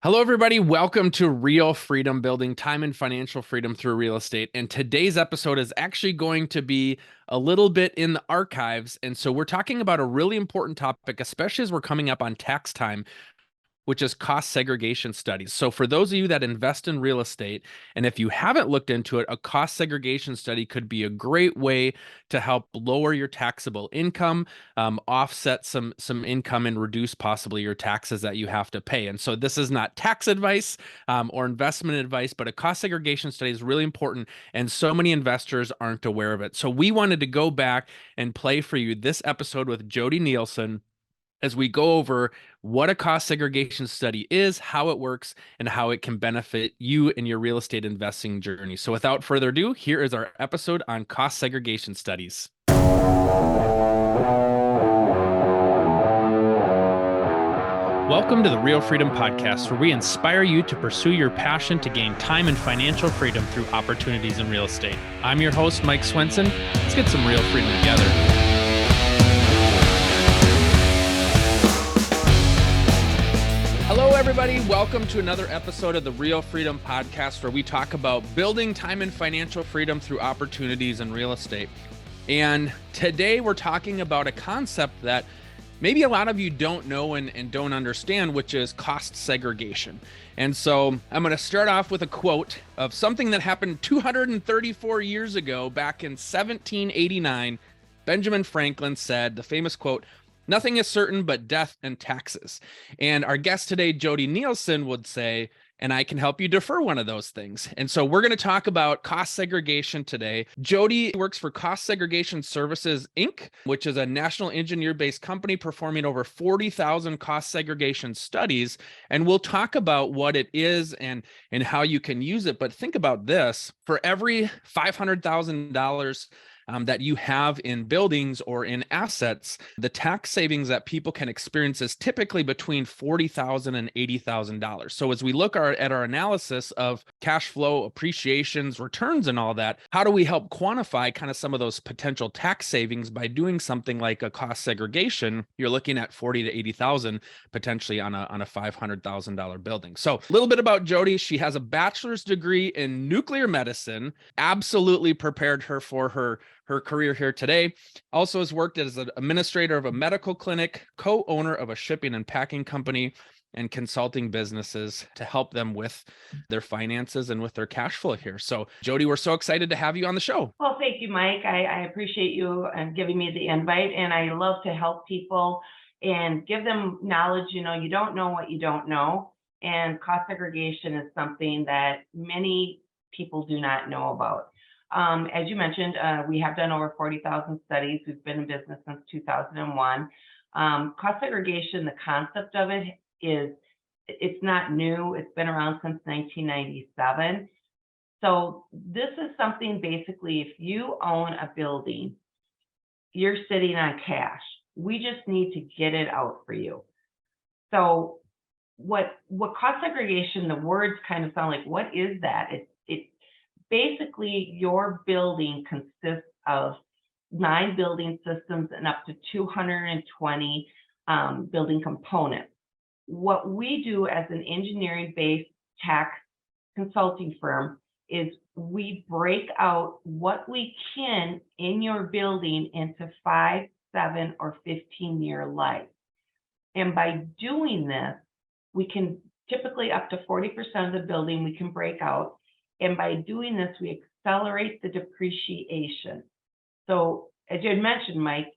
Hello, everybody. Welcome to Real Freedom, building time and financial freedom through real estate. And today's episode is actually going to be a little bit in the archives. And so we're talking about a really important topic, especially as we're coming up on tax time, which is cost segregation studies. So for those of you that invest in real estate, and if you haven't looked into it, a cost segregation study could be a great way to help lower your taxable income, offset some income, and reduce possibly your taxes that you have to pay. And so this is not tax advice or investment advice, but a cost segregation study is really important, and so many investors aren't aware of it. So we wanted to go back and play for you this episode with Jodi Nielsen as we go over what a cost segregation study is, how it works, and how it can benefit you in your real estate investing journey. So without further ado, here is our episode on cost segregation studies. Welcome to the Real Freedom Podcast, where we inspire you to pursue your passion to gain time and financial freedom through opportunities in real estate. I'm your host, Mike Swenson. Let's get some real freedom together. Hello, everybody. Welcome to another episode of the Real Freedom Podcast, where we talk about building time and financial freedom through opportunities in real estate. And today we're talking about a concept that maybe a lot of you don't know and don't understand, which is cost segregation. And so I'm going to start off with a quote of something that happened 234 years ago, back in 1789. Benjamin Franklin said the famous quote, "Nothing is certain but death and taxes." And our guest today, Jodi Nielsen, would say, and I can help you defer one of those things. And so we're going to talk about cost segregation today. Jodi works for Cost Segregation Services Inc, which is a national engineer-based company performing over 40,000 cost segregation studies. And we'll talk about what it is and how you can use it. But think about this: for every $500,000 that you have in buildings or in assets, the tax savings that people can experience is typically between $40,000 and $80,000. So as we look at our analysis of cash flow, appreciations, returns, and all that, how do we help quantify kind of some of those potential tax savings by doing something like a cost segregation? You're looking at $40,000 to $80,000 potentially on a $500,000 building. So a little bit about Jodi. She has a bachelor's degree in nuclear medicine, absolutely prepared her for her career here today. Also has worked as an administrator of a medical clinic, co-owner of a shipping and packing company, and consulting businesses to help them with their finances and with their cash flow here. So Jodi, we're so excited to have you on the show. Well, thank you, Mike. I appreciate you and giving me the invite, and I love to help people and give them knowledge. You know, you don't know what you don't know, and cost segregation is something that many people do not know about. As you mentioned, we have done over 40,000 studies. We've been in business since 2001. Cost segregation, the concept of it it's not new. It's been around since 1997. So this is something, basically, if you own a building, you're sitting on cash. We just need to get it out for you. So what cost segregation, the words kind of sound like, what is that? It's basically, your building consists of 9 building systems and up to 220 building components. What we do as an engineering-based tax consulting firm is we break out what we can in your building into 5, 7, or 15-year life. And by doing this, we can typically up to 40% of the building we can break out. And by doing this, we accelerate the depreciation. So as you had mentioned, Mike,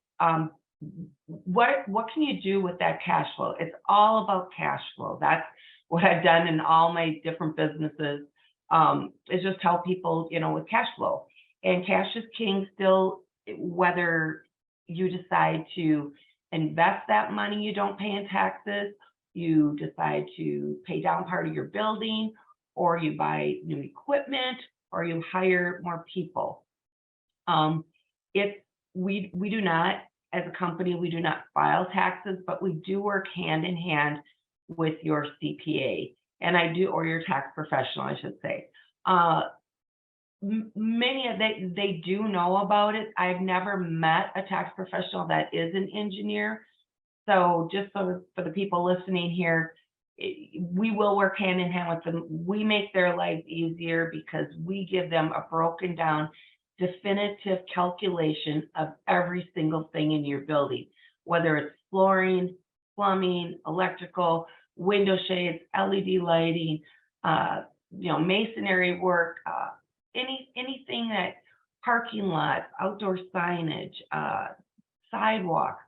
what can you do with that cash flow? It's all about cash flow. That's what I've done in all my different businesses, is just help people, with cash flow. And cash is king still, whether you decide to invest that money you don't pay in taxes, you decide to pay down part of your building, or you buy new equipment, or you hire more people. We do not, as a company, we do not file taxes, but we do work hand in hand with your CPA, or your tax professional, I should say. Many of they do know about it. I've never met a tax professional that is an engineer. So just for the people listening here, we will work hand in hand with them. We make their life easier because we give them a broken down, definitive calculation of every single thing in your building, whether it's flooring, plumbing, electrical, window shades, LED lighting, masonry work, anything that parking lots, outdoor signage, sidewalks.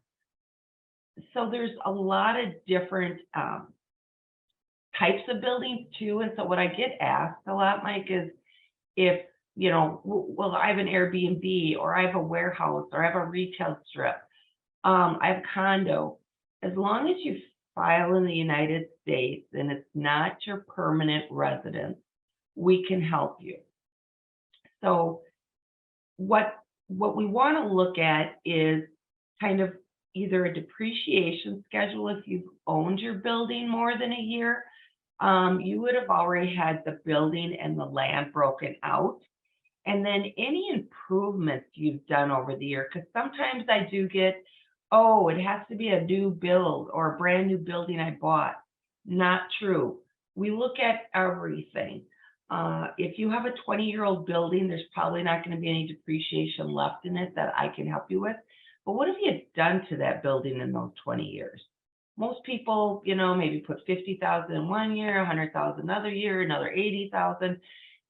So there's a lot of different types of buildings too. And so what I get asked a lot, Mike, is if, well, I have an Airbnb, or I have a warehouse, or I have a retail strip, I have a condo. As long as you file in the United States and it's not your permanent residence, we can help you. So what we want to look at is kind of either a depreciation schedule. If you've owned your building more than a year, you would have already had the building and the land broken out. And then any improvements you've done over the year, because sometimes I do get, oh, it has to be a new build or a brand new building I bought. Not true. We look at everything. If you have a 20-year-old building, there's probably not going to be any depreciation left in it that I can help you with. But what have you done to that building in those 20 years? Most people, maybe put $50,000 in one year, $100,000 another year, another $80,000.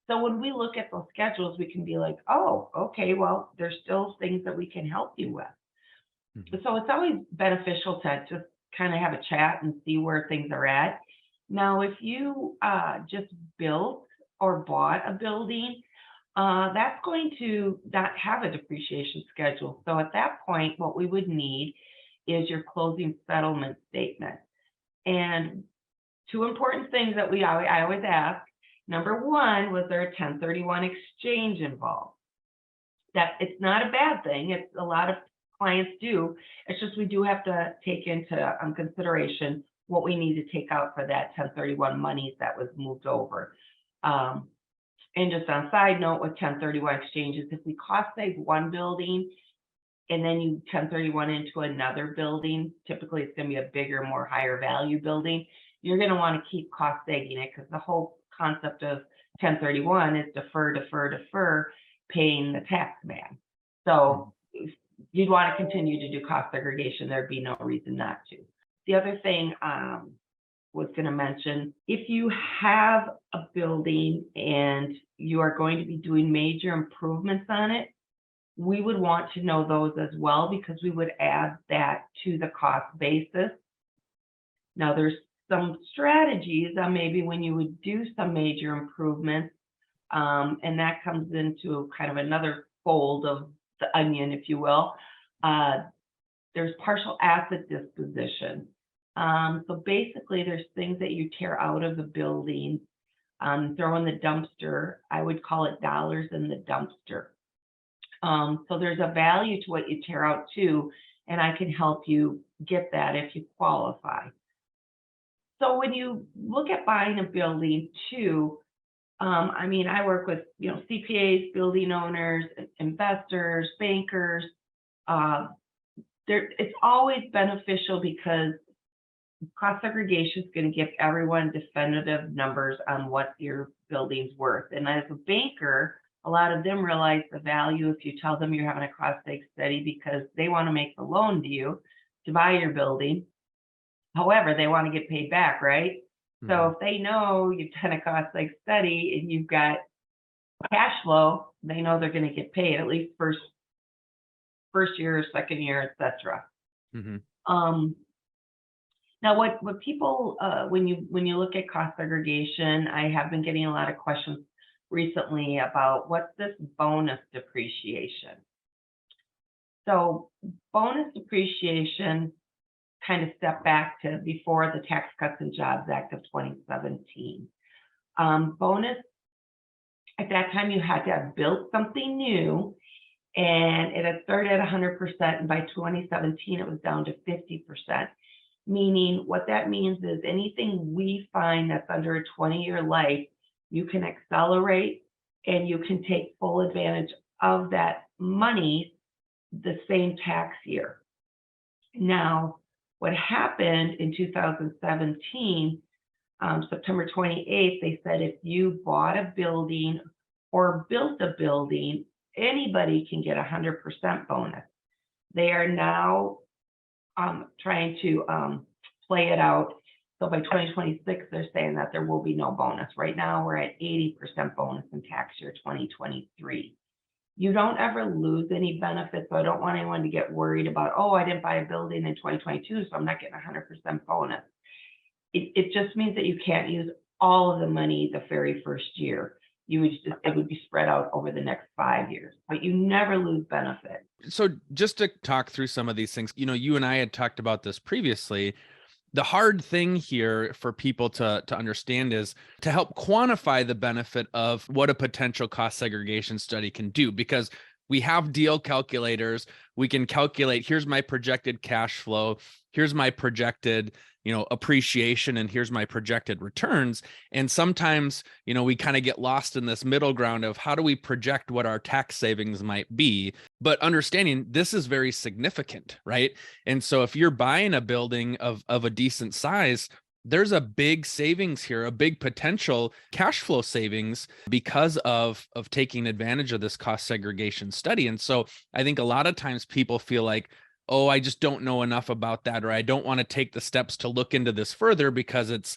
So when we look at those schedules, we can be like, oh, okay, well, there's still things that we can help you with. Mm-hmm. So it's always beneficial to just kind of have a chat and see where things are at. Now, if you just built or bought a building, that's going to not have a depreciation schedule. So at that point, what we would need is your closing settlement statement. And two important things that I always ask. Number one, was there a 1031 exchange involved? That it's not a bad thing. It's a lot of clients do. It's just we do have to take into consideration what we need to take out for that 1031 monies that was moved over. And just on a side note, with 1031 exchanges, if we cost save one building and then you 1031 into another building, typically it's going to be a bigger, more higher value building, you're going to want to keep cost saving it, because the whole concept of 1031 is defer, paying the tax man. So you'd want to continue to do cost segregation. There'd be no reason not to. The other thing was going to mention, if you have a building and you are going to be doing major improvements on it, we would want to know those as well, because we would add that to the cost basis. Now, there's some strategies on maybe when you would do some major improvements, and that comes into kind of another fold of the onion, if you will. There's partial asset disposition. So basically, there's things that you tear out of the building, throw in the dumpster. I would call it dollars in the dumpster. So there's a value to what you tear out too, and I can help you get that if you qualify. So when you look at buying a building too, I work with CPAs, building owners, investors, bankers. It's always beneficial because cost segregation is going to give everyone definitive numbers on what your building's worth. And as a banker, a lot of them realize the value if you tell them you're having a cost seg study, because they want to make the loan to you to buy your building. However, they want to get paid back, right? Mm-hmm. So if they know you've done a cost seg study and you've got cash flow, they know they're going to get paid at least first year, second year, etc. Mm-hmm. Now, what people when you look at cost segregation, I have been getting a lot of questions recently about what's this bonus depreciation. So bonus depreciation kind of step back to before the Tax Cuts and Jobs Act of 2017. Bonus, at that time, you had to have built something new, and it had started at 100%, and by 2017, it was down to 50%. Meaning, what that means is anything we find that's under a 20-year life, you can accelerate and you can take full advantage of that money the same tax year. Now, what happened in 2017 September 28th, they said if you bought a building or built a building, anybody can get 100% bonus. They are now trying to play it out. So by 2026, they're saying that there will be no bonus. Right now, we're at 80% bonus in tax year 2023. You don't ever lose any benefits, so I don't want anyone to get worried about, oh, I didn't buy a building in 2022, so I'm not getting 100% bonus. It just means that you can't use all of the money the very first year. It would be spread out over the next 5 years, but you never lose benefit. So just to talk through some of these things, you and I had talked about this previously. The hard thing here for people to understand is to help quantify the benefit of what a potential cost segregation study can do, because we have deal calculators. We can calculate, here's my projected cash flow, here's my projected appreciation, and here's my projected returns. And sometimes, we kind of get lost in this middle ground of how do we project what our tax savings might be, but understanding this is very significant, right? And so if you're buying a building of a decent size, there's a big savings here, a big potential cash flow savings because of taking advantage of this cost segregation study. And so I think a lot of times people feel like, oh, I just don't know enough about that, or I don't want to take the steps to look into this further because it's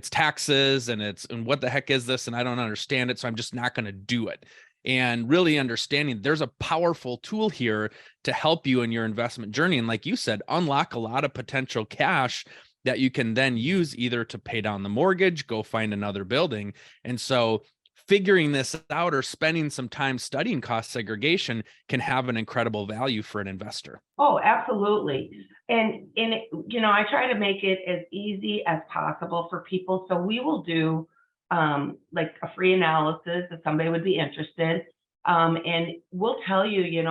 taxes and what the heck is this? And I don't understand it. So I'm just not going to do it. And really understanding there's a powerful tool here to help you in your investment journey. And like you said, unlock a lot of potential cash that you can then use either to pay down the mortgage, go find another building. And so figuring this out or spending some time studying cost segregation can have an incredible value for an investor. Oh, absolutely. And I try to make it as easy as possible for people. So we will do like a free analysis if somebody would be interested. And we'll tell you,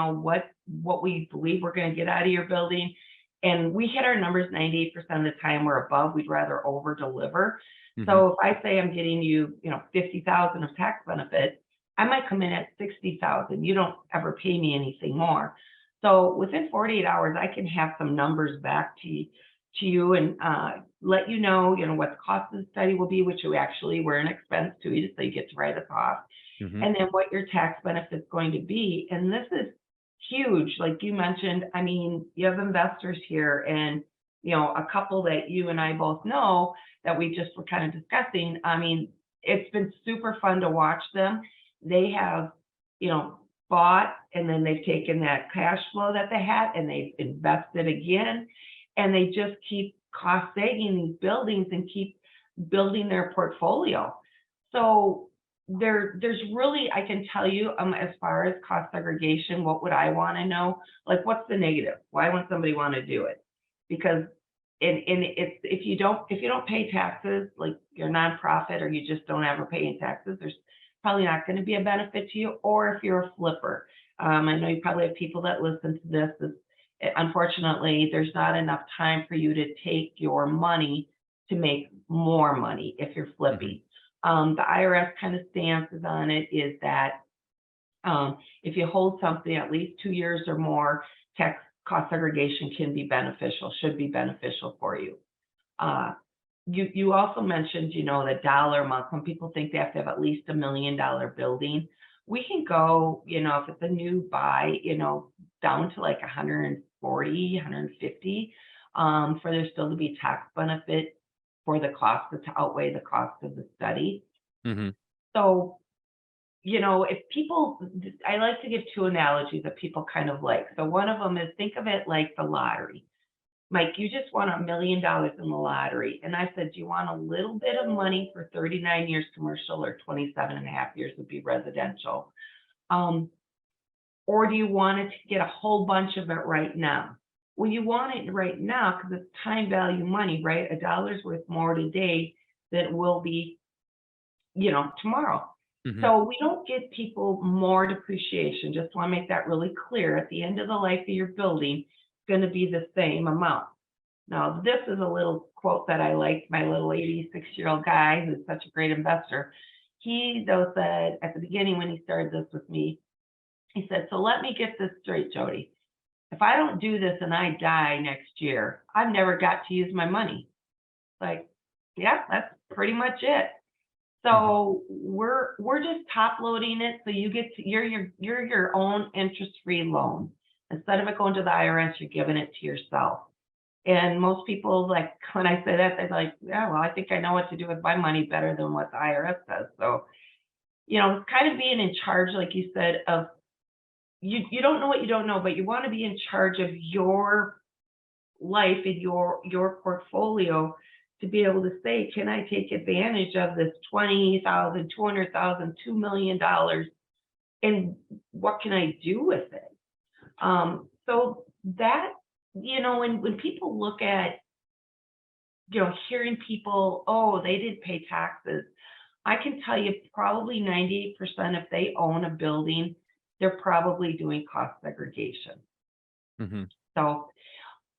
what we believe we're going to get out of your building. And we hit our numbers 98% of the time. We're above. We'd rather over deliver. So if I say I'm getting you, 50,000 of tax benefit, I might come in at 60,000. You don't ever pay me anything more. So within 48 hours, I can have some numbers back to you and let you know, what the cost of the study will be, which we're an expense to you, so you get to write us off, and then what your tax benefit is going to be. And this is huge. Like you mentioned, I mean, you have investors here and, a couple that you and I both know that we just were kind of discussing. I mean, it's been super fun to watch them. They have, bought, and then they've taken that cash flow that they had and they've invested again, and they just keep cost saving these buildings and keep building their portfolio. So there's really, I can tell you, as far as cost segregation, what would I want to know? Like, what's the negative? Why would somebody want to do it? Because it's if you don't pay taxes, like you're a nonprofit or you just don't ever pay any taxes, there's probably not going to be a benefit to you. Or if you're a flipper, I know you probably have people that listen to this. Unfortunately, there's not enough time for you to take your money to make more money if you're flipping. The IRS kind of stance is on it is that if you hold something at least 2 years or more, tax cost segregation should be beneficial for you. You also mentioned, the dollar amount. Some people think they have to have at least $1 million building. We can go, if it's a new buy, down to like 140, 150, for there still to be tax benefit for the cost to outweigh the cost of the study. So, if people, I like to give two analogies that people kind of like. So one of them is, think of it like the lottery. Mike, you just won $1 million in the lottery. And I said, do you want a little bit of money for 39 years commercial or 27 and a half years would be residential? Or do you want it to get a whole bunch of it right now? Well, you want it right now because it's time value money, right? A dollar's worth more today than it will be, tomorrow. So we don't give people more depreciation. Just want to make that really clear. At the end of the life of your building, it's going to be the same amount. Now, this is a little quote that I like. My little 86-year-old guy, who's such a great investor, he though said at the beginning when he started this with me, he said, so let me get this straight, Jodi. If I don't do this and I die next year, I've never got to use my money. Like, yeah, pretty much it. So we're just top loading it, so you get to, you're your own interest-free loan. Instead of it going to the IRS, you're giving it to yourself. And most people, like, when I say that, they're like, yeah, well, I think I know what to do with my money better than what the IRS does. So, it's kind of being in charge, like you said, of you don't know what you don't know, but you want to be in charge of your life and your portfolio to be able to say, can I take advantage of this 20,000, 200,000, $2 million, and what can I do with it? So that, when people look at, hearing people, oh, they didn't pay taxes, I can tell you probably 98% if they own a building, they're probably doing cost segregation. So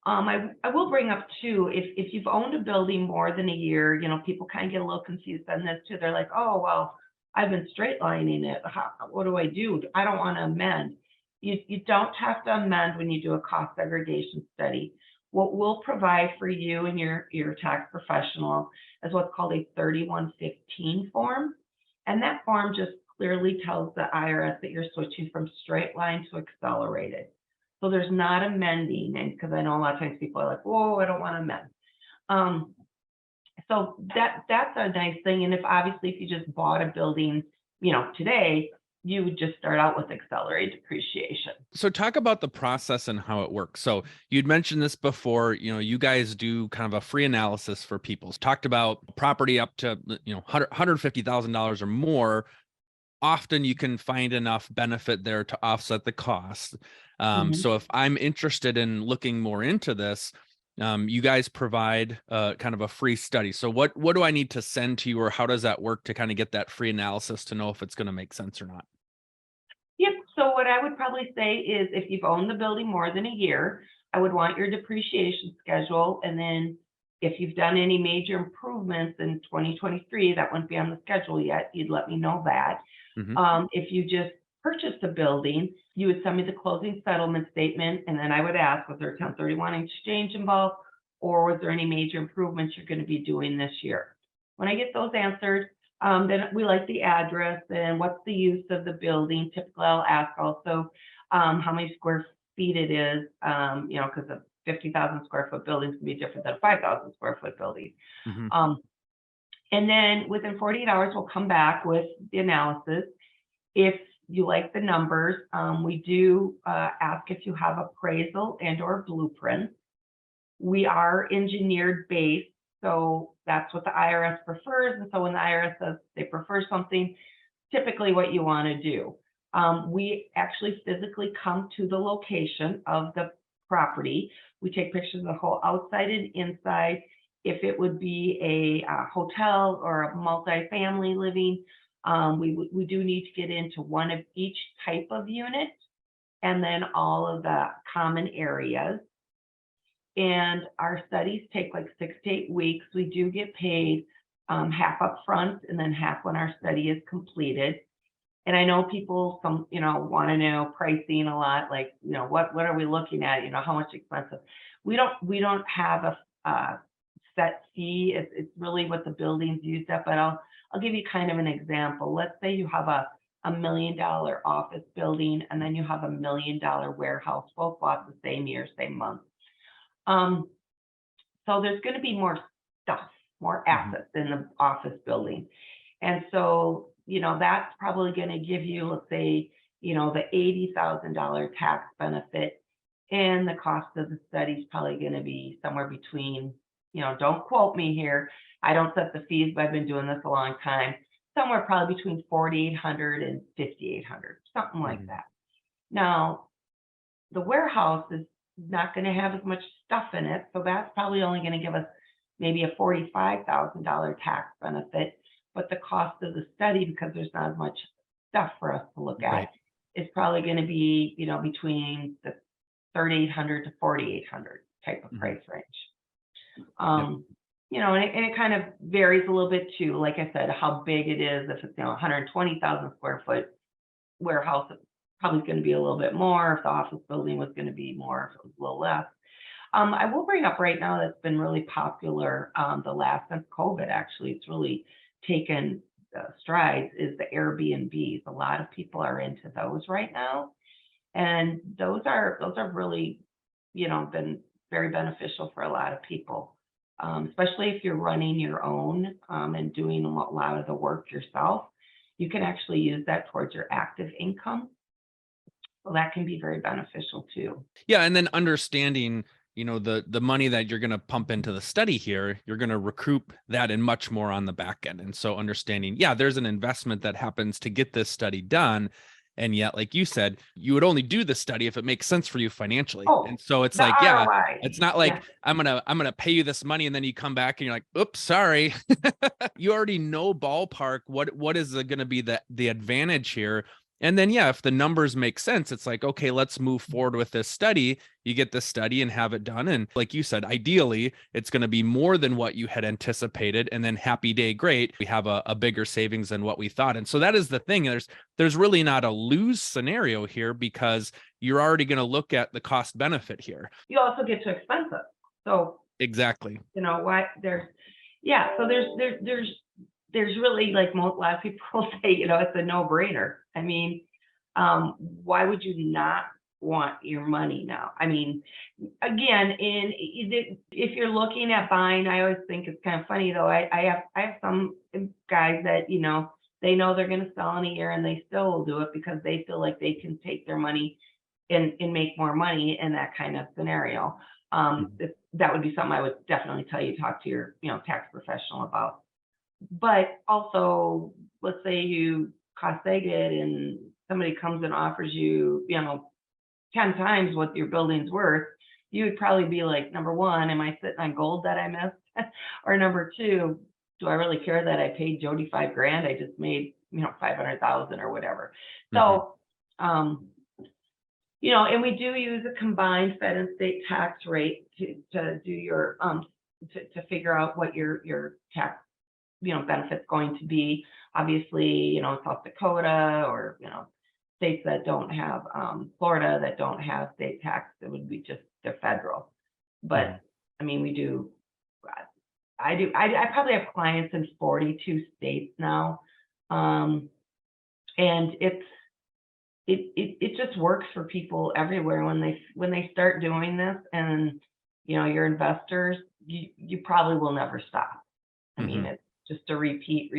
I will bring up too, if you've owned a building more than a year, people kind of get a little confused on this too. They're like, oh, well, I've been straight lining it. What do I do? I don't want to amend. You don't have to amend when you do a cost segregation study. What we'll provide for you and your tax professional is what's called a 3115 form. And that form just clearly tells the IRS that you're switching from straight line to accelerated. So there's not amending, and because I know a lot of times people are like, whoa, I don't want to amend. So that's a nice thing. And if you just bought a building, today, you would just start out with accelerated depreciation. So talk about the process and how it works. So you'd mentioned this before, you guys do kind of a free analysis for people. Talked about property up to, $150,000 or more. Often you can find enough benefit there to offset the cost. So if I'm interested in looking more into this, you guys provide kind of a free study. So what do I need to send to you, or how does that work to kind of get that free analysis to know if it's going to make sense or not? Yep. So what I would probably say is, if you've owned the building more than a year, I would want your depreciation schedule. And then if you've done any major improvements in 2023, that wouldn't be on the schedule yet. You'd let me know that. If you just purchased a building, you would send me the closing settlement statement, and then I would ask, was there a 1031 exchange involved, or was there any major improvements you're going to be doing this year? When I get those answered, then we like the address and what's the use of the building. Typically, I'll ask also how many square feet it is, because a 50,000 square foot building can be different than a 5,000 square foot building. And then within 48 hours, we'll come back with the analysis. If you like the numbers, we do ask if you have appraisal and or blueprints. We are engineered based, so that's what the IRS prefers. And so when the IRS says they prefer something, typically what you want to do. We actually physically come to the location of the property. We take pictures of the whole outside and inside. If it would be a hotel or a multi-family living, we do need to get into one of each type of unit, and then all of the common areas. And our studies take like 6 to 8 weeks. We do get paid half up front and then half when our study is completed. And I know people, want to know pricing a lot, like, what are we looking at? How much expensive? We don't have a set fee. It's really what the building's used at, but I'll give you kind of an example. Let's say you have a $1 million office building, and then you have a $1 million warehouse, both bought the same year, same month. So there's going to be more stuff, more assets in the office building. And so, that's probably going to give you, let's say, the $80,000 tax benefit, and the cost of the study is probably going to be somewhere between, don't quote me here, I don't set the fees, but I've been doing this a long time, somewhere probably between $4,800 and $5,800, something like that. Now, the warehouse is not going to have as much stuff in it, so that's probably only going to give us maybe a $45,000 tax benefit. But the cost of the study, because there's not as much stuff for us to look at, is probably going to be, between the $3,800 to $4,800 type of price range. And it kind of varies a little bit too. Like I said, how big it is. If it's 120,000 square foot warehouse, it's probably going to be a little bit more. If the office building was going to be more, if it was a little less. I will bring up right now that's been really popular the last since COVID. Actually, it's really taken strides. Is the Airbnbs? A lot of people are into those right now, and those are really, been very beneficial for a lot of people, especially if you're running your own and doing a lot of the work yourself. You can actually use that towards your active income. So that can be very beneficial too. Yeah, and then understanding, the money that you're going to pump into the study here, you're going to recoup that and much more on the back end. And so understanding, yeah, there's an investment that happens to get this study done. And yet, like you said, you would only do the study if it makes sense for you financially. Oh, And so it's the like, yeah, ROI. it's not Yeah. like I'm gonna pay you this money and then you come back and you're like, oops, sorry. You already know ballpark what is going to be the advantage here. And then, yeah, if the numbers make sense, it's like, okay, let's move forward with this study. You get this study and have it done. And like you said, ideally, it's going to be more than what you had anticipated. And then happy day, great. We have a bigger savings than what we thought. And so that is the thing. There's really not a lose scenario here because you're already going to look at the cost benefit here. You also get to expense it. So, Exactly. why yeah, so there's really like a lot of people say, it's a no-brainer. I mean, why would you not want your money now? I mean, again, if you're looking at buying, I always think it's kind of funny though. I have some guys that, they know they're going to sell in a year and they still will do it because they feel like they can take their money and make more money in that kind of scenario. That would be something I would definitely tell you, talk to your, tax professional about. But also, let's say you cost seg it and somebody comes and offers you, 10 times what your building's worth, you would probably be like, number one, am I sitting on gold that I missed? Or number two, do I really care that I paid Jodi $5,000? I just made, 500,000 or whatever. So, and we do use a combined Fed and state tax rate to do your to figure out what your tax benefit's going to be. Obviously, South Dakota or states that don't have Florida that don't have state tax, it would be just the federal. But I mean, we do. I probably have clients in 42 states now, and it just works for people everywhere when they start doing this, and your investors, you probably will never stop. I mean, it's just a repeat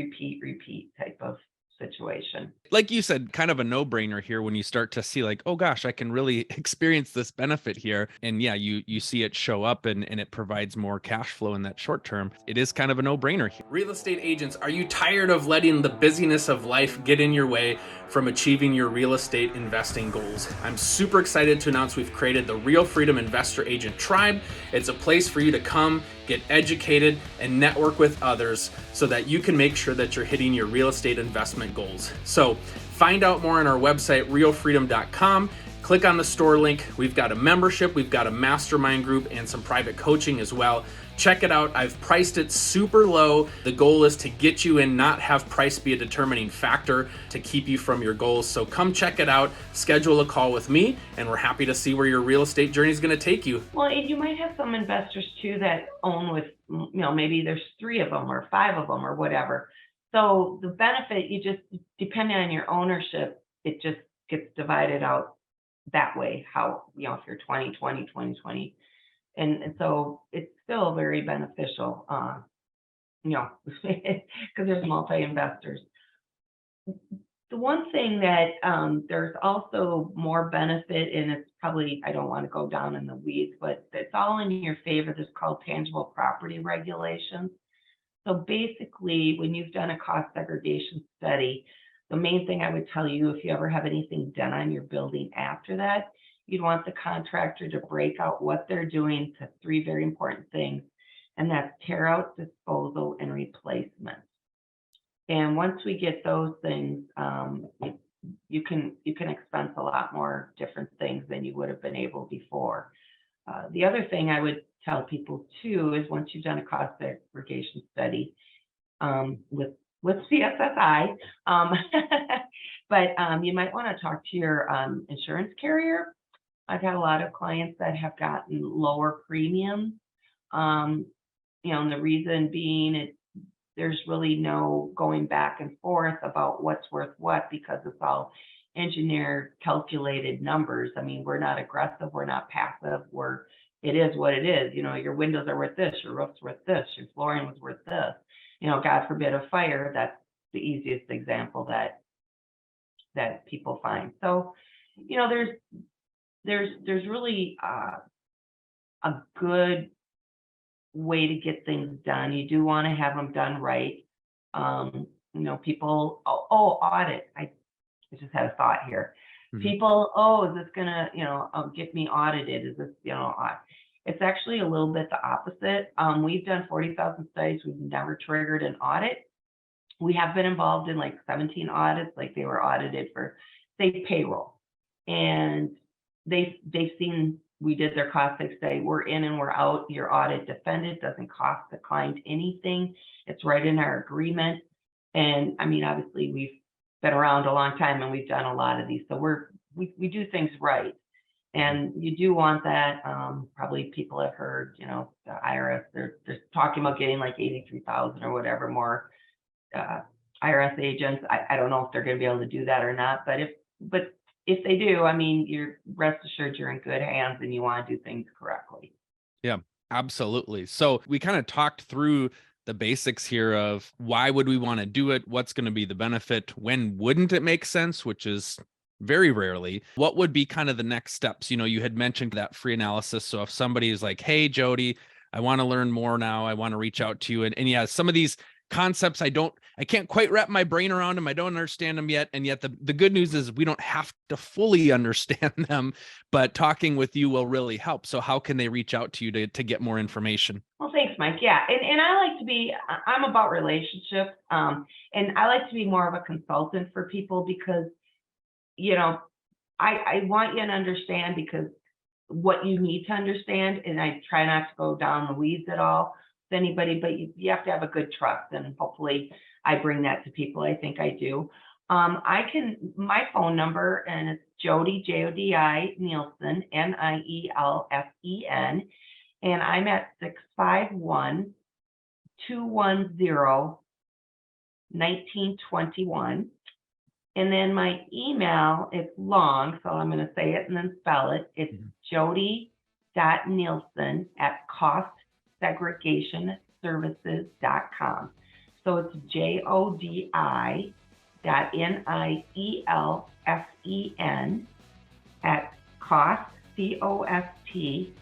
type of situation. Like you said, kind of a no-brainer here when you start to see like, oh gosh, I can really experience this benefit here. And yeah, you see it show up and it provides more cash flow in that short term. It is kind of a no-brainer here. Real estate agents, are you tired of letting the busyness of life get in your way from achieving your real estate investing goals? I'm super excited to announce we've created the Real Freedom Investor Agent Tribe. It's a place for you to come, get educated, and network with others so that you can make sure that you're hitting your real estate investment goals. So find out more on our website, realfreedom.com. Click on the store link. We've got a membership, we've got a mastermind group, and some private coaching as well. Check it out. I've priced it super low. The goal is to get you in, not have price be a determining factor to keep you from your goals. So come check it out, schedule a call with me, and we're happy to see where your real estate journey is going to take you. Well, and you might have some investors too that own with, maybe there's 3 of them or 5 of them or whatever. So the benefit, you just, depending on your ownership, it just gets divided out that way. How, if you're 20. And so it's still very beneficial, because there's multi-investors. The one thing that there's also more benefit, and it's probably, I don't want to go down in the weeds, but it's all in your favor. There's called tangible property regulations. So basically, when you've done a cost segregation study, the main thing I would tell you, if you ever have anything done on your building after that, you'd want the contractor to break out what they're doing to 3 very important things, and that's tear out, disposal, and replacement. And once we get those things, you can expense a lot more different things than you would have been able before. The other thing I would tell people too is once you've done a cost segregation study with CSSI, but you might want to talk to your insurance carrier I've had a lot of clients that have gotten lower premiums. Um, and the reason being there's really no going back and forth about what's worth what because it's all engineered, calculated numbers. I mean, we're not aggressive, we're not passive, it is what it is. Your windows are worth this, your roof's worth this, your flooring was worth this. God forbid a fire, that's the easiest example that people find. So, there's really a good way to get things done. You do want to have them done right. People, audit. I just had a thought here. Mhm. People, is this gonna, get me audited? Is this, it's actually a little bit the opposite. We've done 40,000 studies. We've never triggered an audit. We have been involved in like 17 audits, like they were audited for, say, payroll. And they've seen we did their cost seg study. We're in and we're out. Your audit defendant doesn't cost the client anything. It's right in our agreement. And I mean, obviously, we've been around a long time and we've done a lot of these. So we do things right. And you do want that. Probably people have heard, the IRS, they're talking about getting like 83,000 or whatever more IRS agents. I don't know if they're going to be able to do that or not, but if they do, I mean, you're rest assured you're in good hands and you want to do things correctly. Yeah, absolutely. So we kind of talked through the basics here of why would we want to do it? What's going to be the benefit? When wouldn't it make sense? Which is very rarely. What would be kind of the next steps? You had mentioned that free analysis. So if somebody is like, hey, Jodi, I want to learn more now. I want to reach out to you. And yeah, some of these concepts, I can't quite wrap my brain around them. I don't understand them yet. And yet the good news is we don't have to fully understand them, but talking with you will really help. So how can they reach out to you to get more information? Well, thanks, Mike. Yeah. And I'm about relationships. And I like to be more of a consultant for people because, I want you to understand because what you need to understand, and I try not to go down the weeds at all with anybody, but you have to have a good trust, and hopefully I bring that to people. I think I do. My phone number, and it's Jodi, Jodi Nielsen, Nielsen, and I'm at 651-210-1921. And then my email, it's long, so I'm going to say it and then spell it. It's jodi.nielsen@costsegregationservices.com. So it's JODI.NIELSEN at cost, COST,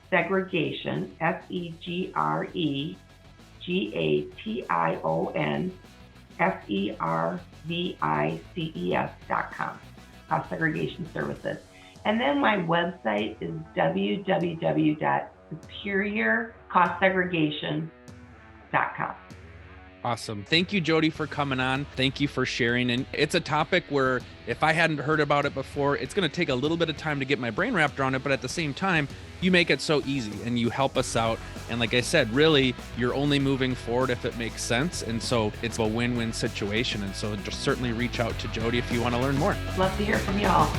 segregation, SEGREGATION, SERVICES.com, Cost Segregation Services. And then my website is www.superiorcostsegregation.com. Awesome. Thank you, Jodi, for coming on. Thank you for sharing. And it's a topic where if I hadn't heard about it before, it's going to take a little bit of time to get my brain wrapped around it. But at the same time, you make it so easy and you help us out. And like I said, really, you're only moving forward if it makes sense. And so it's a win-win situation. And so just certainly reach out to Jodi if you want to learn more. Love to hear from y'all.